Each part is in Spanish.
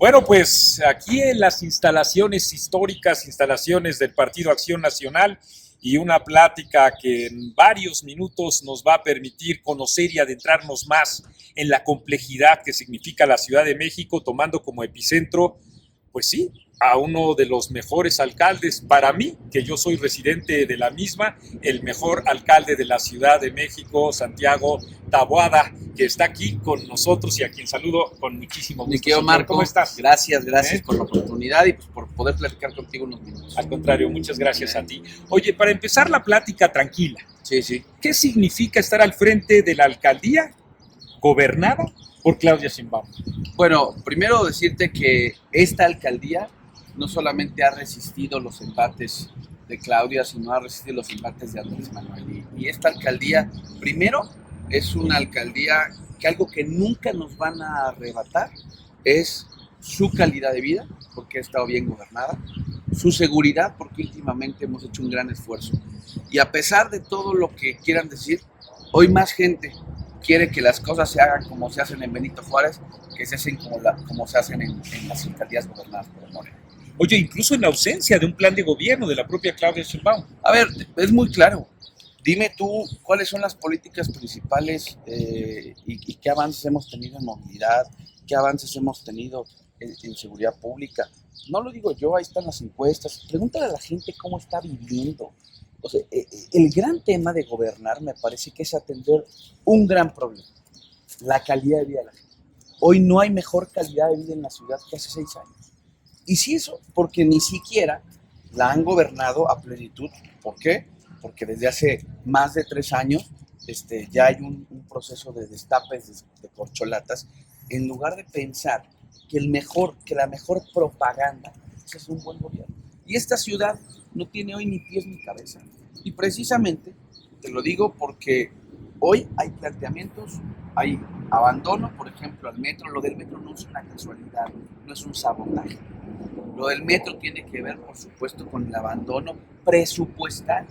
Bueno, pues aquí en las instalaciones históricas, instalaciones del Partido Acción Nacional y una plática que en varios minutos nos va a permitir conocer y adentrarnos más en la complejidad que significa la Ciudad de México, tomando como epicentro, pues sí, a uno de los mejores alcaldes, para mí, que yo soy residente de la misma, el mejor alcalde de la Ciudad de México, Santiago Taboada, que está aquí con nosotros y a quien saludo con muchísimo Mi gusto. querido Santiago, Marco, ¿cómo estás? gracias por la oportunidad y pues por poder platicar contigo unos minutos. Al contrario, muchas gracias a ti. Oye, para empezar la plática tranquila, Sí. ¿qué significa estar al frente de la alcaldía gobernada por Claudia Sheinbaum? Bueno, primero decirte que esta alcaldía no solamente ha resistido los embates de Claudia, sino ha resistido los embates de Andrés Manuel. Y esta alcaldía, primero, es una alcaldía que algo que nunca nos van a arrebatar es su calidad de vida, porque ha estado bien gobernada, su seguridad, porque últimamente hemos hecho un gran esfuerzo. Y a pesar de todo lo que quieran decir, hoy más gente quiere que las cosas se hagan como se hacen en Benito Juárez, que se hacen como se hacen en las alcaldías gobernadas por Morena. Oye, incluso en ausencia de un plan de gobierno de la propia Claudia Sheinbaum. A ver, es muy claro. Dime tú cuáles son las políticas principales y qué avances hemos tenido en movilidad, qué avances hemos tenido en seguridad pública. No lo digo yo, ahí están las encuestas. Pregúntale a la gente cómo está viviendo. O sea, el gran tema de gobernar me parece que es atender un gran problema, la calidad de vida de la gente. Hoy no hay mejor calidad de vida en la ciudad que hace 6 años. Y si eso, porque ni siquiera la han gobernado a plenitud. ¿Por qué? Porque desde hace más de 3 años ya hay un proceso de destapes de corcholatas, en lugar de pensar que la mejor propaganda es un buen gobierno. Y esta ciudad no tiene hoy ni pies ni cabeza. Y precisamente te lo digo porque hoy hay planteamientos, hay abandono, por ejemplo, al metro. Lo del metro no es una casualidad, no es un sabotaje. Lo del metro tiene que ver, por supuesto, con el abandono presupuestal.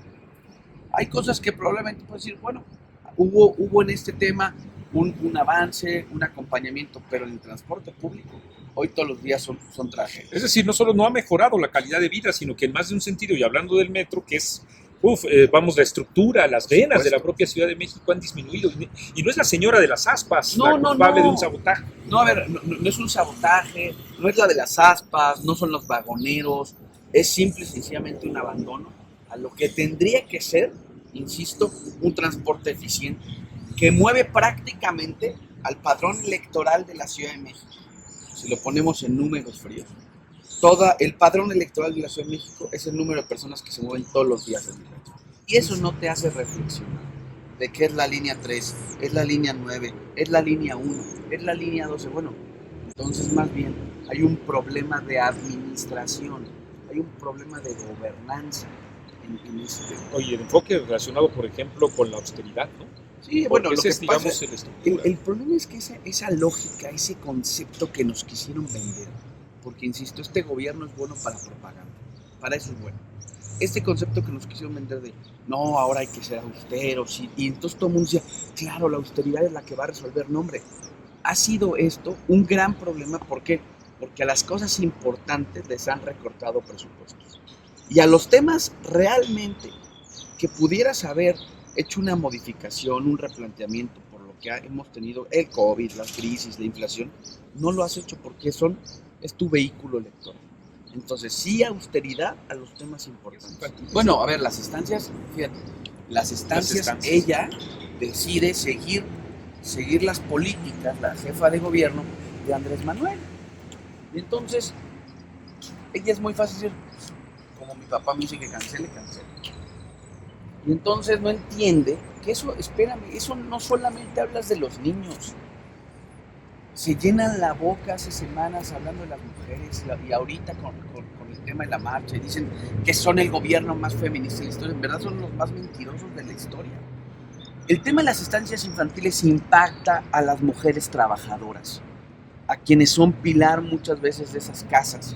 Hay cosas que probablemente puedes decir, bueno, hubo en este tema un avance, un acompañamiento, pero en el transporte público hoy todos los días son tragedias. Es decir, no solo no ha mejorado la calidad de vida, sino que en más de un sentido, y hablando del metro, que es, vamos, la estructura, las venas de la propia Ciudad de México han disminuido. Y no es la señora de las aspas la culpable de un sabotaje. No, a ver, no es un sabotaje, no es la de las aspas, no son los vagoneros, es simple y sencillamente un abandono a lo que tendría que ser, insisto, un transporte eficiente que mueve prácticamente al padrón electoral de la Ciudad de México. Si lo ponemos en números fríos, el padrón electoral de la Ciudad de México es el número de personas que se mueven todos los días en el metro. Y eso no te hace reflexionar de qué es la línea 3, es la línea 9, es la línea 1, es la línea 12. Bueno, entonces más bien hay un problema de administración, hay un problema de gobernanza en este. Oye, el enfoque relacionado, por ejemplo, con la austeridad, ¿no? Sí, bueno, lo que es, digamos, el problema es que esa lógica, ese concepto que nos quisieron vender, porque insisto, este gobierno es bueno para propaganda, para eso es bueno. Este concepto que nos quisieron vender de, no, ahora hay que ser austeros, y entonces todo el mundo decía, claro, la austeridad es la que va a resolver. No, hombre, ha sido esto un gran problema. ¿Por qué? Porque a las cosas importantes les han recortado presupuestos. Y a los temas realmente que pudieras haber hecho una modificación, un replanteamiento por lo que hemos tenido, el COVID, las crisis, la inflación, no lo has hecho porque es tu vehículo electoral. Entonces, sí, austeridad a los temas importantes. Bueno, a ver, las estancias, fíjate, ella decide seguir las políticas, la jefa de gobierno de Andrés Manuel. Y entonces, ella es muy fácil decir, como mi papá me dice que cancele. Y entonces no entiende que eso, espérame, eso no solamente hablas de los niños. Se llenan la boca hace semanas hablando de las mujeres y ahorita con el tema de la marcha y dicen que son el gobierno más feminista de la historia. En verdad son los más mentirosos de la historia. El tema de las estancias infantiles impacta a las mujeres trabajadoras, a quienes son pilar muchas veces de esas casas.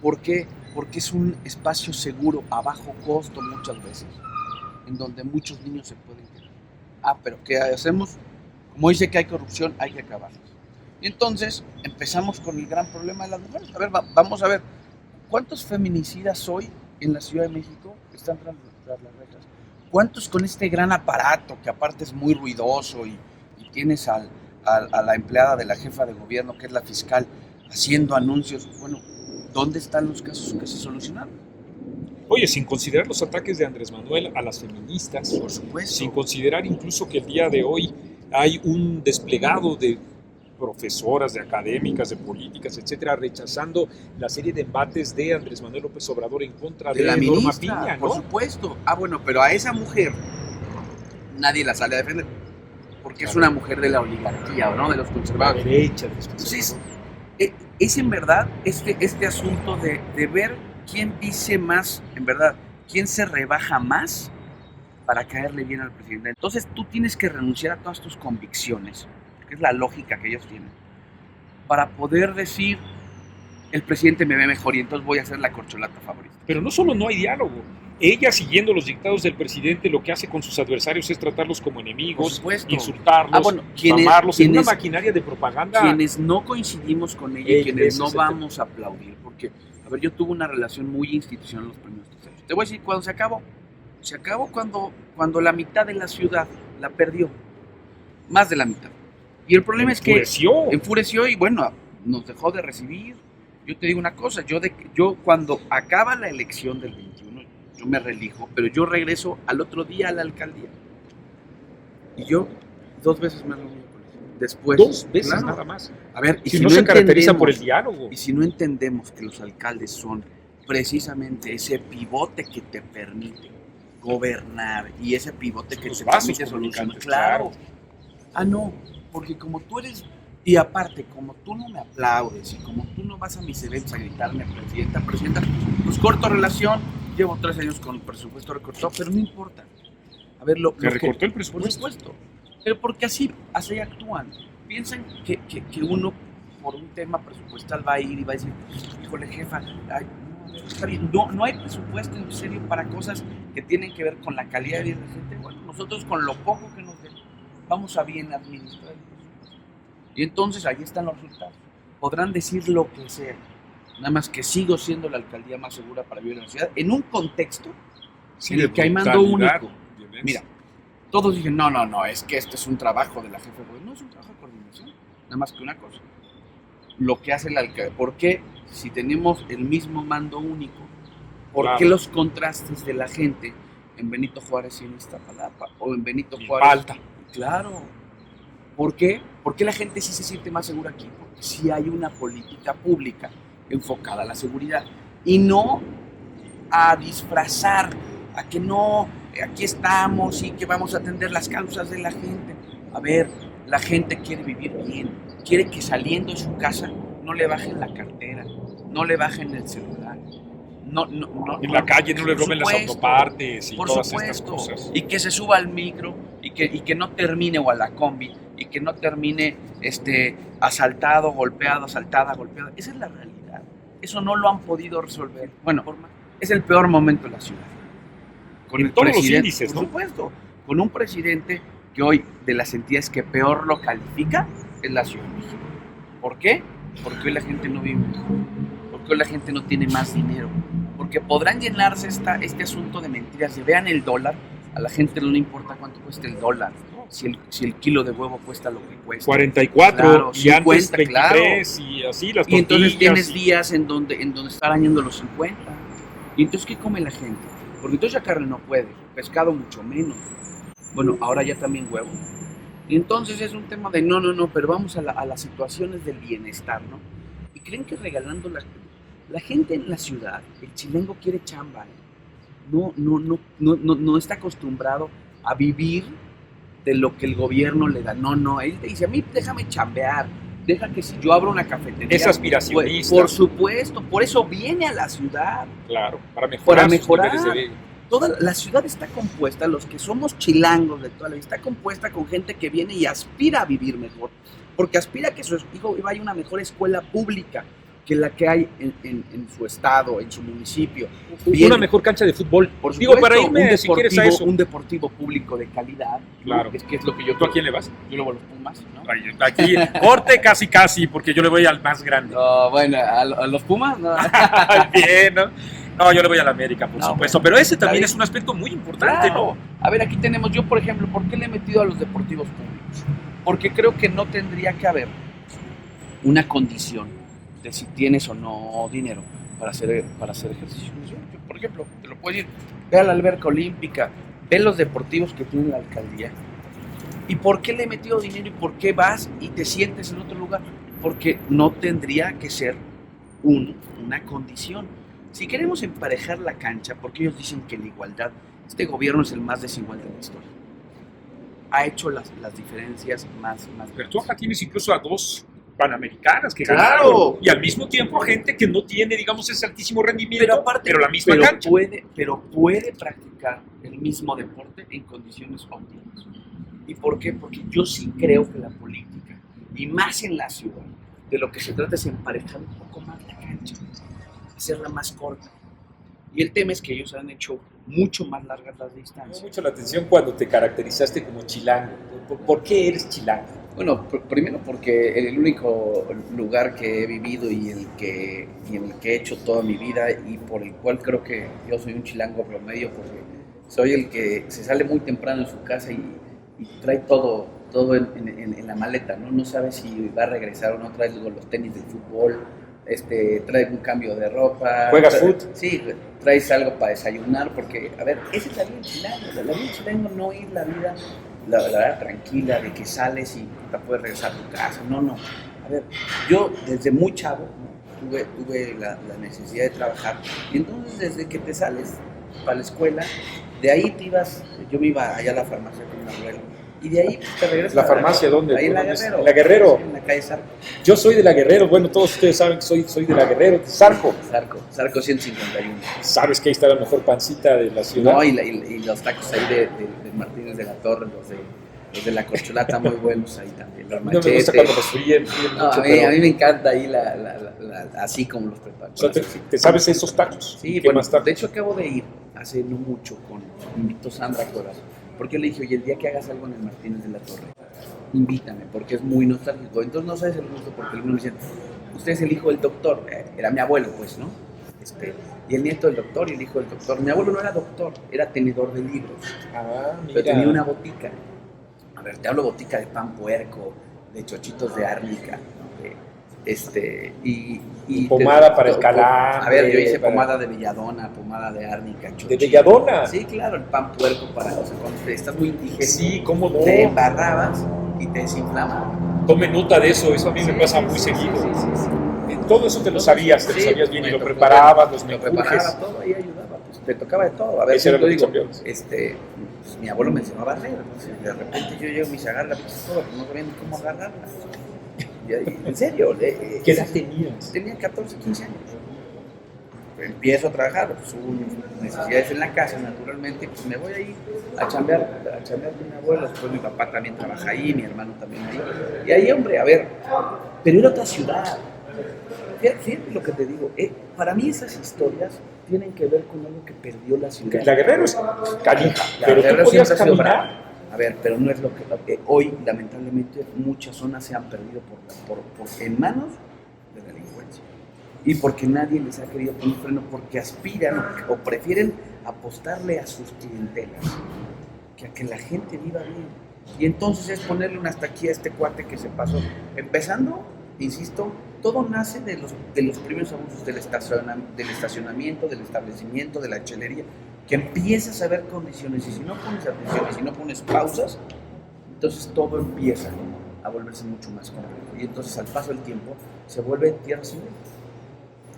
¿Por qué? Porque es un espacio seguro, a bajo costo muchas veces, en donde muchos niños se pueden quedar. Pero ¿qué hacemos? Como dice que hay corrupción, hay que acabarla. Y entonces empezamos con el gran problema de las mujeres. A ver, vamos a ver, ¿cuántos feminicidas hoy en la Ciudad de México están tras las rejas? ¿Cuántos con este gran aparato, que aparte es muy ruidoso y tienes a la empleada de la jefa de gobierno, que es la fiscal, haciendo anuncios? Bueno, ¿dónde están los casos que se solucionaron? Oye, sin considerar los ataques de Andrés Manuel a las feministas, Por supuesto. sin considerar incluso que el día de hoy hay un desplegado de profesoras, de académicas, de políticas, etcétera, rechazando la serie de embates de Andrés Manuel López Obrador en contra de la Norma ministra, Piña, ¿no? por supuesto. Bueno, pero a esa mujer nadie la sale a defender, porque es una mujer de la oligarquía, ¿no? De los conservadores. La derecha, de los Entonces, conservadores. es en verdad este asunto de ver quién dice más, en verdad, quién se rebaja más para caerle bien al presidente. Entonces tú tienes que renunciar a todas tus convicciones, que es la lógica que ellos tienen, para poder decir, el presidente me ve mejor y entonces voy a ser la corcholata favorita. Pero no solo no hay diálogo. Ella, siguiendo los dictados del presidente, lo que hace con sus adversarios es tratarlos como enemigos, insultarlos, difamarlos, en una maquinaria de propaganda. Quienes no coincidimos con ella y quienes no vamos a aplaudir, porque, a ver, yo tuve una relación muy institucional en los primeros 3 años. Te voy a decir cuándo se acabó. Se acabó cuando la mitad de la ciudad la perdió. Más de la mitad. Y el problema es que enfureció y bueno, nos dejó de recibir. Yo te digo una cosa, yo cuando acaba la elección del 21, yo me reelijo, pero yo regreso al otro día a la alcaldía. Y yo 2 veces me reuní con él. Después, 2 veces, claro, nada más. A ver, y si no se caracteriza por el diálogo. Y si no entendemos que los alcaldes son precisamente ese pivote que te permite gobernar y ese pivote que te permite solucionar. Claro. No, porque como tú eres, y aparte, como tú no me aplaudes y como tú no vas a mis eventos a gritarme presidenta, pues corto relación, llevo 3 años con el presupuesto recortado, pero no importa. A ver, ¿Se recortó el presupuesto? Por supuesto, pero porque así actúan. Piensan que uno, por un tema presupuestal, va a ir y va a decir, híjole jefa, está bien. No hay presupuesto en serio para cosas que tienen que ver con la calidad de vida de la gente. Bueno, nosotros con lo poco que nos den, vamos a bien administrar el presupuesto. Y entonces ahí están los resultados. Podrán decir lo que sea, nada más que sigo siendo la alcaldía más segura para vivir en la ciudad, en un contexto en el que hay mando único. Mira, todos dicen, no, es que este es un trabajo de la jefa de gobierno. No es un trabajo de coordinación, nada más que una cosa. Lo que hace el alcalde. ¿Por qué? Si tenemos el mismo mando único, ¿por qué los contrastes de la gente en Benito Juárez y en Iztapalapa? O en Benito Juárez. Falta. Claro. ¿Por qué? Porque la gente sí se siente más segura aquí. Porque sí hay una política pública enfocada a la seguridad. Y no a disfrazar, a que no, aquí estamos y que vamos a atender las causas de la gente. A ver, la gente quiere vivir bien. Quiere que saliendo de su casa no le bajen la cartera, no le bajen el celular. En la calle no le roben las autopartes y todas estas cosas. Y que se suba al micro y que no termine, o a la combi, y que no termine asaltado, golpeado, asaltada, golpeada. Esa es la realidad. Eso no lo han podido resolver. Bueno, es el peor momento de la ciudad. Con el todos los índices, ¿no? Por supuesto. Con un presidente que hoy, de las entidades que peor lo califica, es la Ciudad de México. ¿Por qué? Porque hoy la gente no vive mejor. Porque hoy la gente no tiene más dinero. Porque podrán llenarse este asunto de mentiras. Si vean el dólar, a la gente no le importa cuánto cuesta el dólar. Si el kilo de huevo cuesta lo que cuesta. 44, claro, y 50, antes 23, claro. Y así las tortillas. Y entonces tienes días en donde están dañando los 50. ¿Y entonces qué come la gente? Porque entonces ya carne no puede, pescado mucho menos. Bueno, ahora ya también huevo. Y entonces es un tema de no, pero vamos a las situaciones del bienestar, ¿no? Y creen que regalando la gente en la ciudad, el chilengo quiere chamba, ¿eh? No está acostumbrado a vivir de lo que el gobierno le da. No, él te dice, a mí déjame chambear, deja que si yo abro una cafetería. Es aspiracionista. Por supuesto, por eso viene a la ciudad. Claro, para mejorar. Toda la ciudad está compuesta, los que somos chilangos de toda la vida, está compuesta con gente que viene y aspira a vivir mejor, porque aspira a que su hijo vaya a una mejor escuela pública, que la que hay en su estado, en su municipio. Una mejor cancha de fútbol. Por supuesto, Digo, para irme, si quieres a eso. Un deportivo público de calidad. Claro. Es que es lo que yo... ¿Tú a quién le vas? Yo le voy a los Pumas, ¿no? Aquí, corte casi, porque yo le voy al más grande. No, bueno, a los Pumas, no. Bien, ¿no? No, yo le voy a la América, por supuesto. Pero ese también es un aspecto muy importante, claro. ¿no? A ver, aquí tenemos, yo por ejemplo, ¿por qué le he metido a los deportivos públicos? Porque creo que no tendría que haber una condición de si tienes o no dinero para hacer ejercicio. Yo, por ejemplo, te lo puedo decir, ve a la alberca olímpica, ve los deportivos que tiene la alcaldía. ¿Y por qué le he metido dinero y por qué vas y te sientes en otro lugar? Porque no tendría que ser una condición. Si queremos emparejar la cancha, porque ellos dicen que la igualdad, este gobierno es el más desigual de la historia. Ha hecho las diferencias más... Pero tú acá tienes incluso a 2 panamericanas que ¡claro! Ganaron, y al mismo tiempo gente que no tiene, digamos, ese altísimo rendimiento, pero la misma cancha. Pero puede practicar el mismo deporte en condiciones óptimas. ¿Y por qué? Porque yo sí creo que la política, y más en la ciudad, de lo que se trata es emparejar un poco más la cancha, hacerla más corta. Y el tema es que ellos han hecho mucho más largas las distancias. Me llamó mucho la atención cuando te caracterizaste como chilango. ¿Por qué eres chilango? Bueno, primero porque el único lugar que he vivido y en el que he hecho toda mi vida y por el cual creo que yo soy un chilango promedio, porque soy el que se sale muy temprano de su casa y trae todo en la maleta, ¿no? No sabe si va a regresar o no, trae los tenis del fútbol, trae un cambio de ropa. ¿Juegas fútbol? Sí, traes algo para desayunar, porque, a ver, esa es la vida chilango. La vida chilango no es la vida... La verdad tranquila de que sales y te puedes regresar a tu casa, no. A ver, yo desde muy chavo, ¿no? tuve la necesidad de trabajar y entonces desde que te sales para la escuela, de ahí te ibas, yo me iba allá a la farmacia con mi abuelo y de ahí te regresas. ¿La farmacia dónde? Ahí en la Guerrero. ¿En la Guerrero? Sí, en la calle Zarco. Yo soy de la Guerrero, bueno, todos ustedes saben que soy de la Guerrero, de Zarco. Zarco 151. ¿Sabes que ahí está la mejor pancita de la ciudad? No, y los tacos ahí de Martínez de la Torre, los de la corcholata muy buenos ahí también. Los machetes. No me gusta cuando los fríen no, mucho, a mí me encanta ahí así como los preparan. O sea, ¿te sabes esos tacos? Sí, bueno, de hecho acabo de ir hace no mucho me invitó Sandra Coraz, porque yo le dije, oye, el día que hagas algo en el Martínez de la Torre, invítame, porque es muy nostálgico. Entonces no sabes el gusto, porque algunos me decían, usted es el hijo del doctor, era mi abuelo, pues, ¿no? Y el nieto del doctor y el hijo del doctor. Mi abuelo no era doctor, era tenedor de libros. Pero tenía una botica. A ver, te hablo botica de pan puerco, de chochitos de árnica, ¿no? y pomada para el calambre. A ver, yo hice pomada de belladona, pomada de árnica, chochito. ¿De belladona? Sí, claro, el pan puerco para, o sea, cuando estás muy indígena. Sí, ¿cómo no? Te embarrabas y te desinflamaba. Tome nota de eso, a mí me pasa muy seguido. Sí. Todo eso te lo sabías, bien y lo preparabas, los menjurjes. Lo preparaba todo, ahí ayudaba, pues te tocaba de todo. A ver, ese era lo que digo, pues, mi abuelo me enseñó a barrer, entonces de repente yo llego y me agarra la pistola, no sabía ni cómo agarrarla. En serio. ¿Qué edad tenías? Tenía 14, 15 años. Empiezo a trabajar, pues hubo necesidades en la casa, naturalmente, pues me voy ahí a chambear con mi abuelo, después mi papá también trabaja ahí, mi hermano también ahí. Y ahí, hombre, a ver, pero era otra ciudad. Fíjate lo que te digo, para mí esas historias tienen que ver con algo que perdió la ciudad. La Guerrero es canija, pero tú podías caminar. A ver, pero no es lo que hoy, lamentablemente, muchas zonas se han perdido en manos de la delincuencia. Y porque nadie les ha querido poner freno, porque aspiran o prefieren apostarle a sus clientelas que a que la gente viva bien. Y entonces es ponerle un hasta aquí a este cuate que se pasó. Empezando, insisto, todo nace de los primeros abusos del estacionamiento, del establecimiento, de la chelería, que empiezas a ver condiciones y si no pones atención y si no pones pausas, entonces todo empieza a volverse mucho más complejo y entonces al paso del tiempo se vuelve tierra sin ley.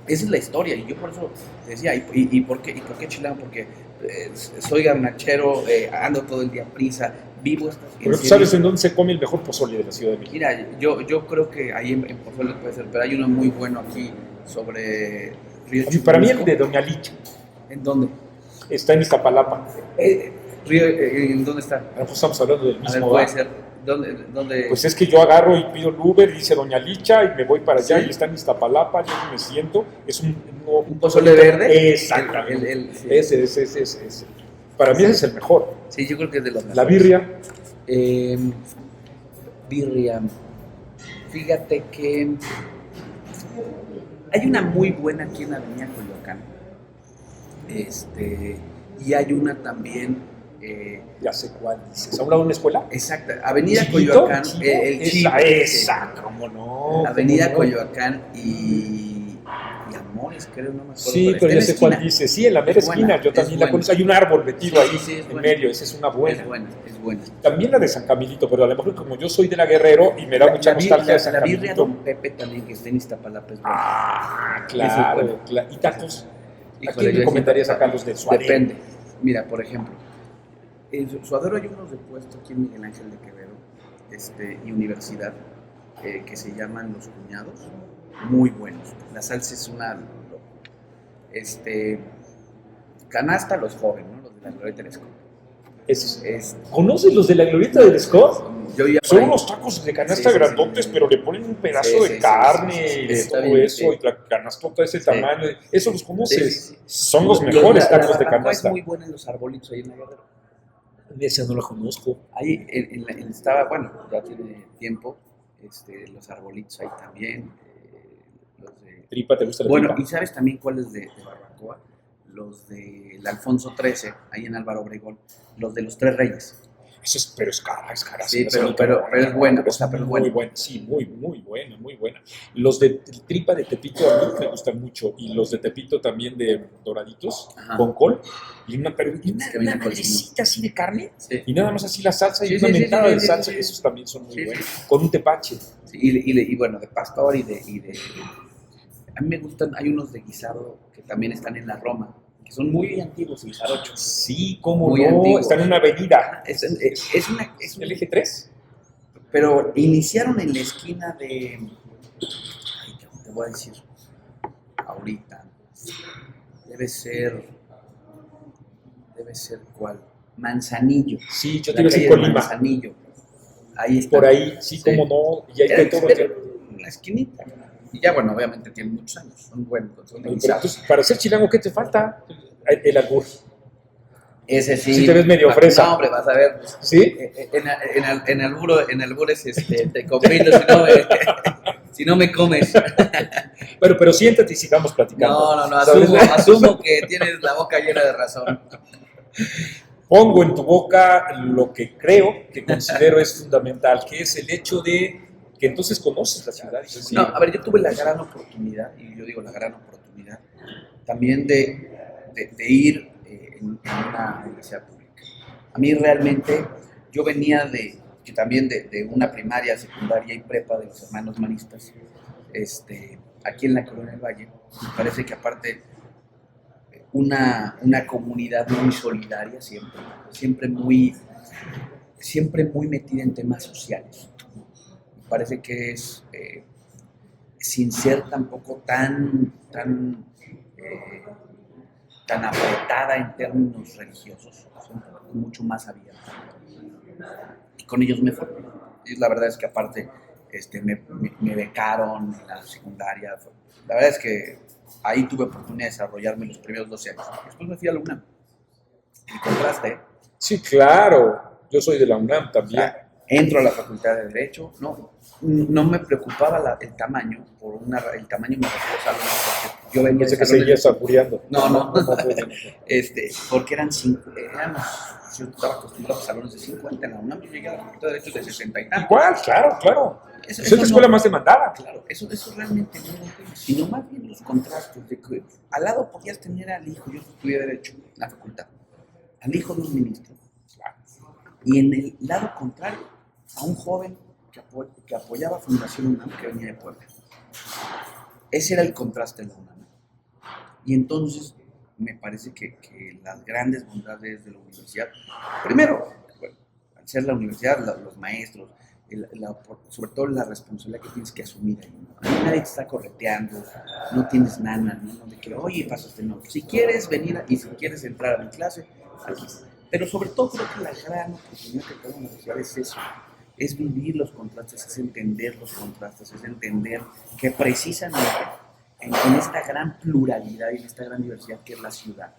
Esa es la historia y yo por eso te decía, ¿y por qué chilango? Porque soy garnachero, ando todo el día prisa, vivo estas... Pero tú sabes en dónde se come el mejor pozole de la Ciudad de México. Mira, yo creo que ahí en Pozole puede ser, pero hay uno muy bueno aquí sobre Río Churubusco. Para mí el de Doña Licha. ¿En dónde? Está en Iztapalapa. ¿En dónde está? Estamos hablando del mismo. A ver, puede ser. ¿Dónde? Pues es que yo agarro y pido el Uber y dice Doña Licha y me voy para allá ¿Sí? y está en Iztapalapa, yo me siento, es ¿Un pozole verde? Exactamente. Sí. Ese. Para mí ese es el mejor. Sí, yo creo que es de los mejores. La birria. Birria. Fíjate que hay una muy buena aquí en la Avenida Coyoacán. Y hay una también. Ya sé cuál dices. ¿A un lado de una escuela? Exacto. Avenida ¿Chivito? Coyoacán. ¿Chivo? El Chivo. Esa, cómo no. Avenida cómo no. Coyoacán y Amores, creo, no me acuerdo. Sí, pero ya sé cuál dice. Sí, en la mera esquina. Yo también la conozco. Hay un árbol metido ahí en medio. Esa es una buena. Es buena. También la de San Camilito, pero a lo mejor como yo soy de la Guerrero y me da mucha nostalgia de San La birria Camilito. Don Pepe también, que está en Iztapalapa, es buena. Ah, claro. ¿Y tacos? ¿A Híjole, quién yo recomendarías sí, sacarlos de Suárez? Depende. Mira, por ejemplo, en Suadero hay unos de puesto aquí en Miguel Ángel de Quevedo y Universidad que se llaman Los Cuñados, muy buenos. La salsa es una... canasta los jóvenes, ¿no? Los de la Glorieta del Scott. ¿Conoces los de la Glorieta del Scott? Son ahí, unos tacos de canasta grandotes, pero le ponen un pedazo de carne y de todo bien, eso, y la canastota de ese tamaño. ¿Eso los conoces? Son los mejores tacos de canasta. Es muy buena en los arbolitos ahí en la Guerrero. Esa no la conozco. Ahí estaba, bueno, ya tiene tiempo, los arbolitos ahí también. Los de... ¿Tripa? ¿Te gusta la tripa? tripa? ¿Y sabes también cuáles de barbacoa? Los del Alfonso XIII, ahí en Álvaro Obregón, los de los Tres Reyes. Eso es, pero es cara. Sí, pero es buena, pero muy buena. Sí, muy buena. Los de tripa de Tepito a mí me gustan mucho, y los de Tepito también de doraditos, con col, y una madrecita así de carne, y nada más así la salsa y una mentada de salsa, esos también son muy buenos, con un tepache. Sí, y bueno, de pastor y de... A mí me gustan, hay unos de guisado que también están en la Roma, que son muy antiguos, el jarocho. Sí, cómo muy no, antiguos. Están en una avenida. Es ¿El eje 3? Pero iniciaron en la esquina de... Ay, te voy a decir ahorita. Debe ser ¿cuál? Manzanillo. Sí, yo te iba a decir Colima. Manzanillo. Ahí está. Por ahí, sí, cómo no. Y ahí hay todo. En la esquinita. Y ya, bueno, obviamente tienen muchos años. Son buenos. Son entonces, para ser chilango, ¿qué te falta? El albur. Ese sí. Sí te ves medio fresa. No, hombre, vas a ver. ¿Sí? En albures te convido si no me comes. Pero siéntate y sigamos platicando. No, asumo que tienes la boca llena de razón. Pongo en tu boca lo que considero es fundamental, que es el hecho de que entonces conoces la ciudad. No, a ver, yo tuve la gran oportunidad, y yo digo la gran oportunidad, también de ir en una universidad pública. A mí realmente, yo venía también de una primaria, secundaria y prepa de los hermanos manistas, aquí en la Colonia del Valle. Me parece que aparte una comunidad muy solidaria siempre muy metida en temas sociales. Me parece que es sin ser tampoco tan apretada en términos religiosos, son mucho más abiertos. Y con ellos me formé. Y la verdad es que aparte me becaron en la secundaria. La verdad es que ahí tuve oportunidad de desarrollarme los primeros 12 años. Después me fui a la UNAM. El contraste. Sí, claro. Yo soy de la UNAM también. O sea, entro a la Facultad de Derecho. No me preocupaba el tamaño. El tamaño me refiero a salones. Yo venía Pensé que seguías apuriando. No. Porque yo estaba acostumbrado a salones de 50 en la UNAM. Yo llegué a la Facultad de Derecho de 60 y tantos. Igual, claro. Es la escuela más demandada. Claro, eso realmente no lo tengo. Sino más bien los contrastes de que al lado podías tener al hijo, yo estudié Derecho en la facultad, al hijo de un ministro. Y en el lado contrario, a un joven que apoyaba Fundación UNAM, que venía de Puebla. Ese era el contraste de la UNAM. Y entonces me parece que las grandes bondades de la universidad, primero, al ser la universidad, los maestros, sobre todo la responsabilidad que tienes que asumir ahí, ¿no? Nadie te está correteando, no tienes nada, ¿no? De que, oye, pasaste, no. Si quieres venir y si quieres entrar a mi clase, aquí. Pero sobre todo creo que la gran oportunidad que tengo en la universidad es eso, es vivir los contrastes, es entender los contrastes, es entender que precisamente en esta gran pluralidad y en esta gran diversidad que es la ciudad,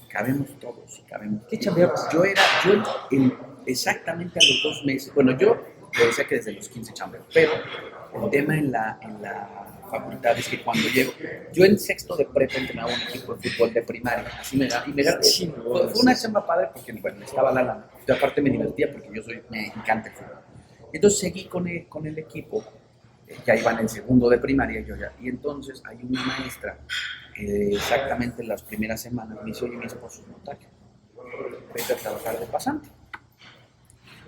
cabemos todos, cabemos. ¿Qué chambeabas? Exactamente a los 2 meses, bueno, yo te decía que desde los 15 chambeo, pero el tema en la facultad es que cuando llego, yo en sexto de prepa entrenaba un equipo de fútbol de primaria, así me fue una chamba padre porque, bueno, estaba la lana, y aparte me divertía porque me encanta el fútbol. Entonces seguí con el equipo, ya iba en el segundo de primaria, y entonces hay una maestra, exactamente en las primeras semanas, me dice, oye, mi esposo es notario, vete a trabajar de pasante.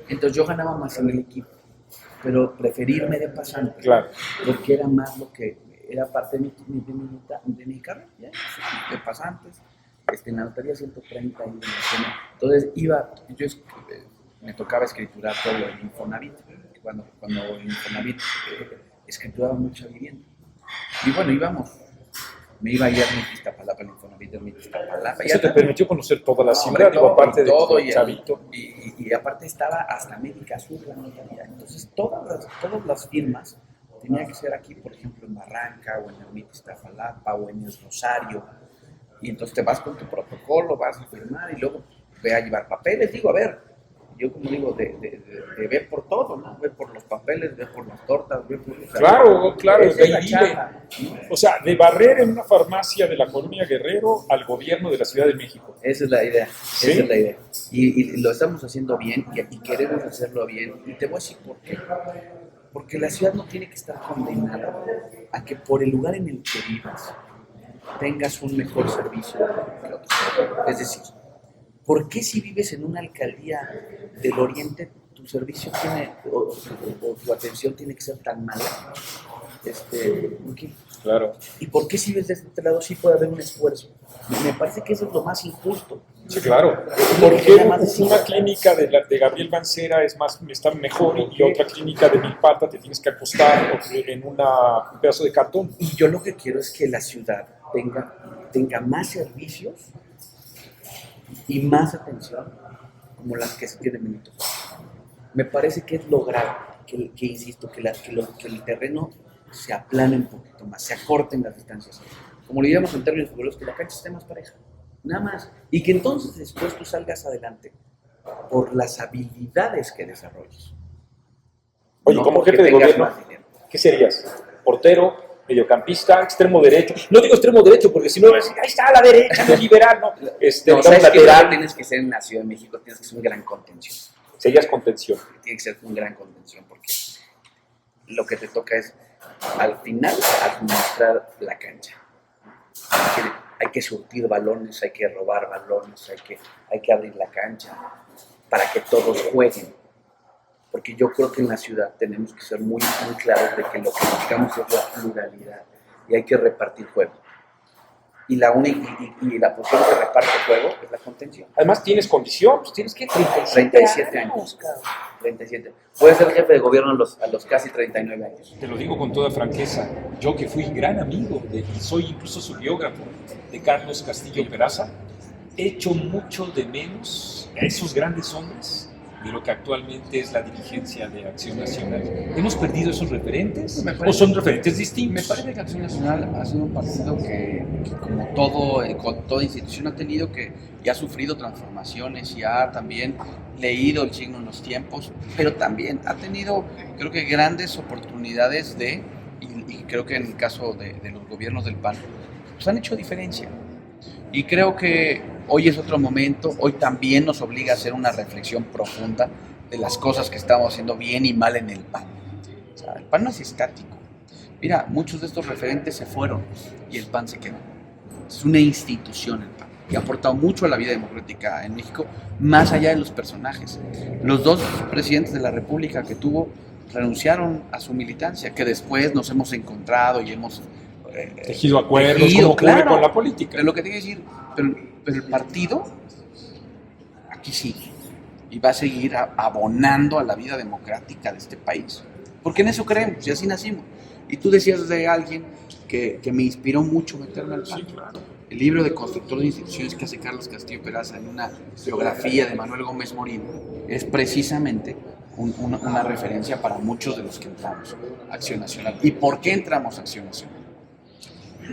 Entonces yo ganaba más en el equipo, pero preferí irme de pasante, claro, porque era más lo que era parte de mi carrera, ¿ya? De pasantes, en la notaría 130 y entonces me tocaba escriturar todo el Infonavit, cuando el Infonavit escrituraba mucha vivienda. Y bueno, me iba a ir a Iztapalapa, el Infonavit de Iztapalapa. Eso te permitió conocer toda la ciudad, aparte de todo, chavito. Y aparte estaba hasta Médica Sur, la notaría. Entonces todas las firmas tenían que ser aquí, por ejemplo, en Barranca, o en el Iztapalapa, o en el Rosario. Y entonces te vas con tu protocolo, vas a firmar y luego ve a llevar papeles. Digo, a ver, yo como digo, de ver por todo, ¿no? Ve por los papeles, ve por las tortas, ve por... Claro, esa es la charla, ¿no? O sea, de barrer en una farmacia de la colonia Guerrero al gobierno de la Ciudad de México. Esa es la idea, ¿sí? Esa es la idea. Y lo estamos haciendo bien y queremos hacerlo bien. Y te voy a decir por qué. Porque la ciudad no tiene que estar condenada a que por el lugar en el que vivas tengas un mejor servicio que otros. Es decir, ¿por qué si vives en una alcaldía del Oriente tu servicio o tu atención tiene que ser tan mala? ¿Por qué? Claro. ¿Y por qué si vives de este lado sí puede haber un esfuerzo? Me parece que eso es lo más injusto. Sí, claro. Porque una clínica de Gabriel Mancera está mejor y otra clínica de Milpalta te tienes que acostar en un pedazo de cartón. Y yo lo que quiero es que la ciudad tenga más servicios y más atención como las que se tienen en Benito Juárez. Me parece que es lograr insisto, que el terreno se aplane un poquito más, se acorten las distancias. Como lo diríamos en términos futboleros, que la cancha esté más pareja, nada más. Y que entonces después tú salgas adelante por las habilidades que desarrolles. Oye, no como jefe de gobierno, ¿qué serías? ¿Portero, mediocampista, extremo derecho? No digo extremo derecho porque si no, ahí está la derecha, no liberal, no. Lateral. Tienes que ser en la Ciudad de México, tienes que ser un gran contención. Serías contención. Tiene que ser un gran contención porque lo que te toca es, al final, administrar la cancha. Hay que surtir balones, hay que robar balones, hay que abrir la cancha para que todos jueguen. Porque yo creo que en la ciudad tenemos que ser muy, muy claros de que lo que buscamos es la pluralidad y hay que repartir juego. Y la posición que reparte juego es la contención. Además tienes condición, pues tienes que 37 años. 37. Puedes ser jefe de gobierno a los casi 39 años. Te lo digo con toda franqueza, yo que fui gran amigo y soy incluso su biógrafo de Carlos Castillo Peraza, he hecho mucho de menos a esos grandes hombres de lo que actualmente es la dirigencia de Acción Nacional. ¿Hemos perdido esos referentes o son referentes distintos? Me parece que Acción Nacional ha sido un partido que como toda institución ha tenido y ha sufrido transformaciones y ha también leído el signo en los tiempos, pero también ha tenido, creo que, grandes oportunidades y creo que en el caso de los gobiernos del PAN, pues han hecho diferencia. Y creo que hoy es otro momento, hoy también nos obliga a hacer una reflexión profunda de las cosas que estamos haciendo bien y mal en el PAN. O sea, el PAN no es estático. Mira, muchos de estos referentes se fueron y el PAN se quedó. Es una institución el PAN, que ha aportado mucho a la vida democrática en México, más allá de los personajes. Los 2 presidentes de la República que tuvo renunciaron a su militancia, que después nos hemos encontrado y hemos... tejido acuerdos, como ocurre con la política. Pero lo que te quiero decir, pero el partido aquí sigue y va a seguir abonando a la vida democrática de este país, porque en eso creemos y así nacimos. Y tú decías de alguien que me inspiró mucho meterme al PAN. Sí, claro. El libro de Constructor de Instituciones que hace Carlos Castillo Peraza en una biografía de Manuel Gómez Morín es precisamente una referencia para muchos de los que entramos a Acción Nacional. ¿Y por qué entramos a Acción Nacional?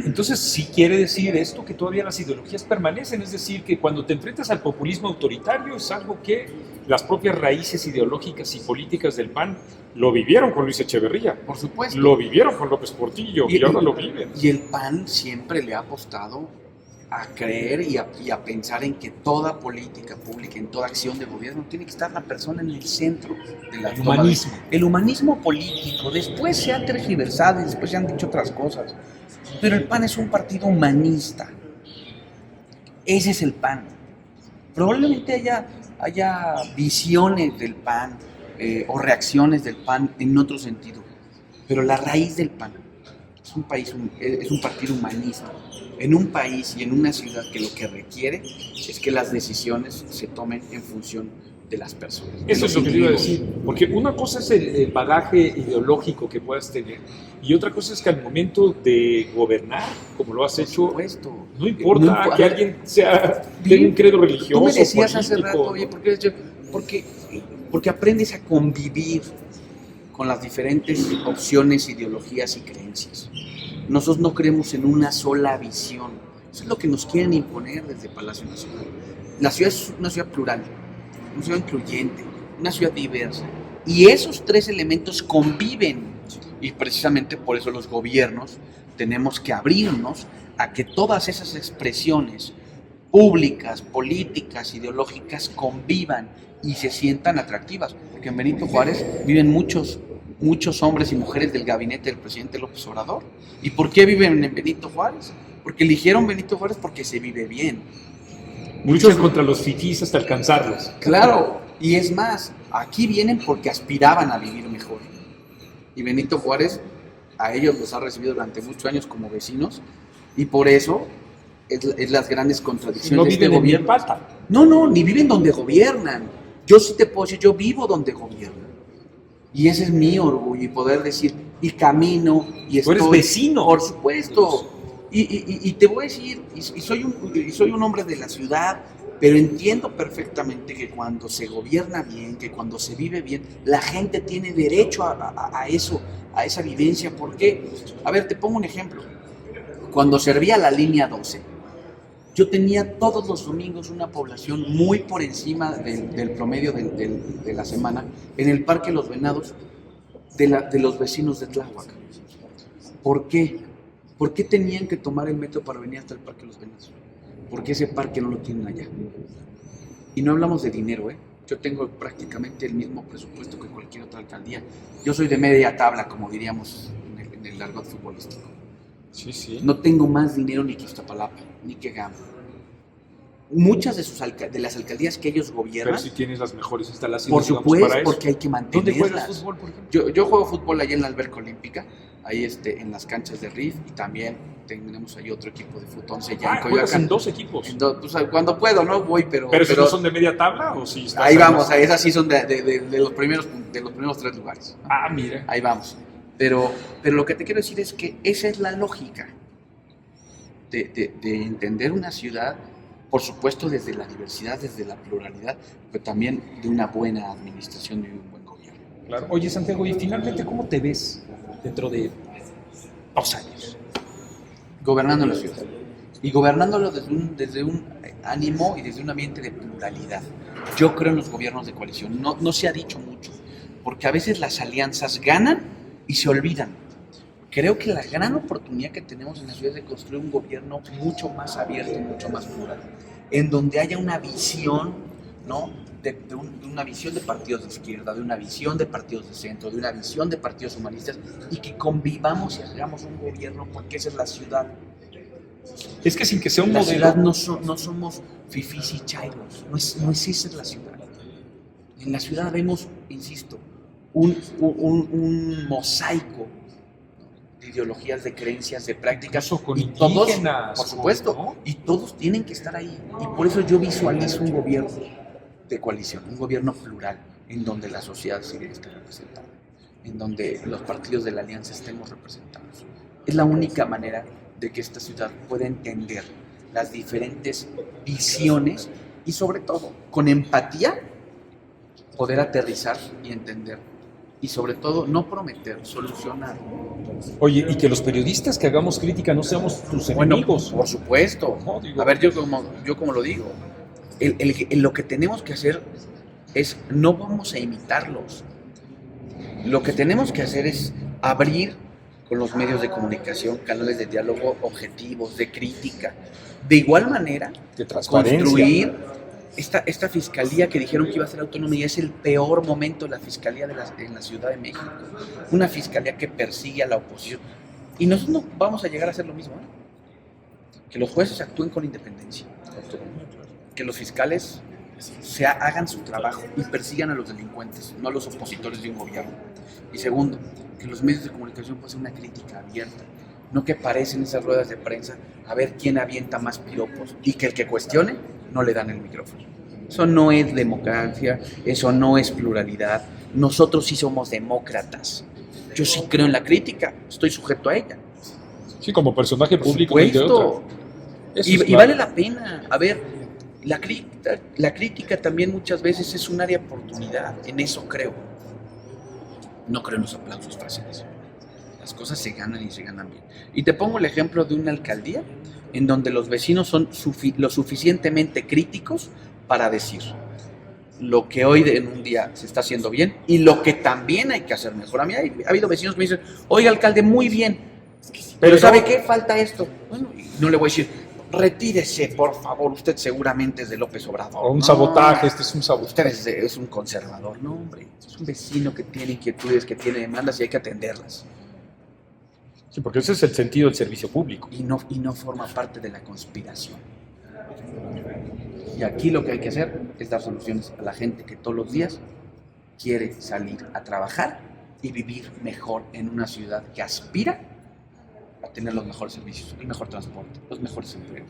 Entonces, sí quiere decir esto que todavía las ideologías permanecen, es decir, que cuando te enfrentas al populismo autoritario es algo que las propias raíces ideológicas y políticas del PAN lo vivieron con Luis Echeverría. Por supuesto. Lo vivieron con López Portillo y ahora lo viven. Y el PAN siempre le ha apostado a creer y a pensar en que toda política pública, en toda acción de gobierno, tiene que estar la persona en el centro de la toma. Humanismo. El humanismo político. Después se ha tergiversado y después se han dicho otras cosas. Pero el PAN es un partido humanista. Ese es el PAN. Probablemente haya visiones del PAN o reacciones del PAN en otro sentido. Pero la raíz del PAN es un partido humanista. En un país y en una ciudad que lo que requiere es que las decisiones se tomen en función de las personas. Eso es lo que te iba a decir, porque una cosa es el bagaje ideológico que puedas tener y otra cosa es que al momento de gobernar, como lo has hecho, no importa que alguien tenga un credo religioso. Tú me decías político, hace rato, oye, porque aprendes a convivir con las diferentes opciones, ideologías y creencias. Nosotros no creemos en una sola visión. Eso es lo que nos quieren imponer desde Palacio Nacional. La ciudad es una ciudad plural, una ciudad incluyente, una ciudad diversa. Y esos tres elementos conviven. Y precisamente por eso los gobiernos tenemos que abrirnos a que todas esas expresiones públicas, políticas, ideológicas convivan y se sientan atractivas. Porque en Benito Juárez viven muchos hombres y mujeres del gabinete del presidente López Obrador. ¿Y por qué viven en Benito Juárez? Porque eligieron Benito Juárez porque se vive bien. Muchos contra los fifís hasta alcanzarlos. Claro, y es más, aquí vienen porque aspiraban a vivir mejor. Y Benito Juárez a ellos los ha recibido durante muchos años como vecinos y por eso es las grandes contradicciones no de este viven gobierno. En Milpalta. No, ni viven donde gobiernan. Yo sí te puedo decir, yo vivo donde gobiernan. Y ese es mi orgullo, y poder decir, y camino, y estoy... Tú eres vecino. Por supuesto. Y te voy a decir, y soy un hombre de la ciudad, pero entiendo perfectamente que cuando se gobierna bien, que cuando se vive bien, la gente tiene derecho a eso, a esa vivencia. ¿Por qué? A ver, te pongo un ejemplo. Cuando servía la línea 12, yo tenía todos los domingos una población muy por encima del promedio de la semana en el Parque Los Venados de los vecinos de Tláhuac. ¿Por qué? ¿Por qué tenían que tomar el metro para venir hasta el Parque Los Venados? Porque ese parque no lo tienen allá. Y no hablamos de dinero, ¿eh? Yo tengo prácticamente el mismo presupuesto que cualquier otra alcaldía. Yo soy de media tabla, como diríamos en el argot futbolístico. Sí. No tengo más dinero ni que Iztapalapa, ni que Gama. Muchas de las alcaldías que ellos gobiernan... Pero si tienes las mejores instalaciones, por supuesto, para eso. porque hay que mantenerlas. ¿Dónde juegas fútbol, por ejemplo? Yo juego fútbol ahí en la alberca olímpica, ahí en las canchas de RIF, y también tenemos ahí otro equipo de fútbol. ¿Juegas en dos equipos? Pues, cuando puedo, ¿no? Voy, pero si no son de media tabla o si estás ahí vamos, esas sí son de los primeros 3 lugares, ¿no? Ah, mira. Ahí vamos. Pero lo que te quiero decir es que esa es la lógica de entender una ciudad, por supuesto desde la diversidad, desde la pluralidad, pero también de una buena administración y un buen gobierno. Claro. Oye, Santiago, y finalmente, ¿cómo te ves dentro de 2 años? Gobernando la ciudad. Y gobernándolo desde un ánimo y desde un ambiente de pluralidad. Yo creo en los gobiernos de coalición. No se ha dicho mucho, porque a veces las alianzas ganan y se olvidan. Creo que la gran oportunidad que tenemos en la ciudad es de construir un gobierno mucho más abierto, mucho más plural, en donde haya una visión, ¿no? de una visión de partidos de izquierda, de una visión de partidos de centro, de una visión de partidos humanistas, y que convivamos y hagamos un gobierno, porque esa es la ciudad. Es que sin que sea un la modelo... ciudad no somos fifís y chairos, no es esa es la ciudad. En la ciudad vemos, insisto, un mosaico de ideologías, de creencias, de prácticas, con y todos, indígenas, por supuesto, ¿no? y todos tienen que estar ahí. Y por eso yo visualizo un gobierno de coalición, un gobierno plural, en donde la sociedad civil esté representada, en donde los partidos de la alianza estemos representados. Es la única manera de que esta ciudad pueda entender las diferentes visiones y, sobre todo, con empatía, poder aterrizar y entender. Y sobre todo, no prometer, solucionar. Oye, y que los periodistas que hagamos crítica no seamos tus enemigos. Por supuesto. No, digo, A ver, yo como lo digo, lo que tenemos que hacer es, no vamos a imitarlos. Lo que tenemos que hacer es abrir con los medios de comunicación canales de diálogo objetivos, de crítica. De igual manera, de transparencia. Construir esta fiscalía que dijeron que iba a ser autónoma, y es el peor momento de la fiscalía en la Ciudad de México. Una fiscalía que persigue a la oposición. Y nosotros no vamos a llegar a hacer lo mismo, ¿eh? Que los jueces actúen con independencia. Que los fiscales hagan su trabajo y persigan a los delincuentes, no a los opositores de un gobierno. Y segundo, que los medios de comunicación pasen una crítica abierta, no que parecen esas ruedas de prensa a ver quién avienta más piropos, y que el que cuestione no le dan el micrófono. Eso no es democracia, eso no es pluralidad. Nosotros sí somos demócratas. Yo sí creo en la crítica, estoy sujeto a ella. Sí, como personaje público. Por supuesto. Y vale la pena. A ver, la crítica también muchas veces es un área de oportunidad. En eso creo. No creo en los aplausos fáciles. Las cosas se ganan y se ganan bien. Y te pongo el ejemplo de una alcaldía en donde los vecinos son lo suficientemente críticos para decir lo que hoy en un día se está haciendo bien y lo que también hay que hacer mejor. A mí ha habido vecinos que me dicen, oiga, alcalde, muy bien, pero ¿sabe qué? Falta esto. Bueno, no le voy a decir, retírese, por favor, usted seguramente es de López Obrador. O un sabotaje, este es un sabotaje. Usted es un conservador. No, hombre, es un vecino que tiene inquietudes, que tiene demandas y hay que atenderlas. Sí, porque ese es el sentido del servicio público. Y no forma parte de la conspiración. Y aquí lo que hay que hacer es dar soluciones a la gente que todos los días quiere salir a trabajar y vivir mejor en una ciudad que aspira a tener los mejores servicios, el mejor transporte, los mejores empleos.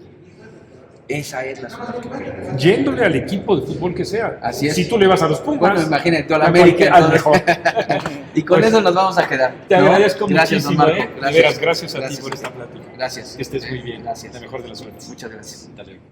Esa es la ciudad que queremos. Yéndole al equipo de fútbol que sea. Así es. Si tú le vas a los Pumas. Bueno, imagínate, a la América. Al mejor. Y con eso nos vamos a quedar. Te agradezco muchísimo. Gracias, Gracias a ti por esta plática. Gracias. Que estés muy bien. Gracias. La mejor de las suertes. Muchas gracias. Hasta luego.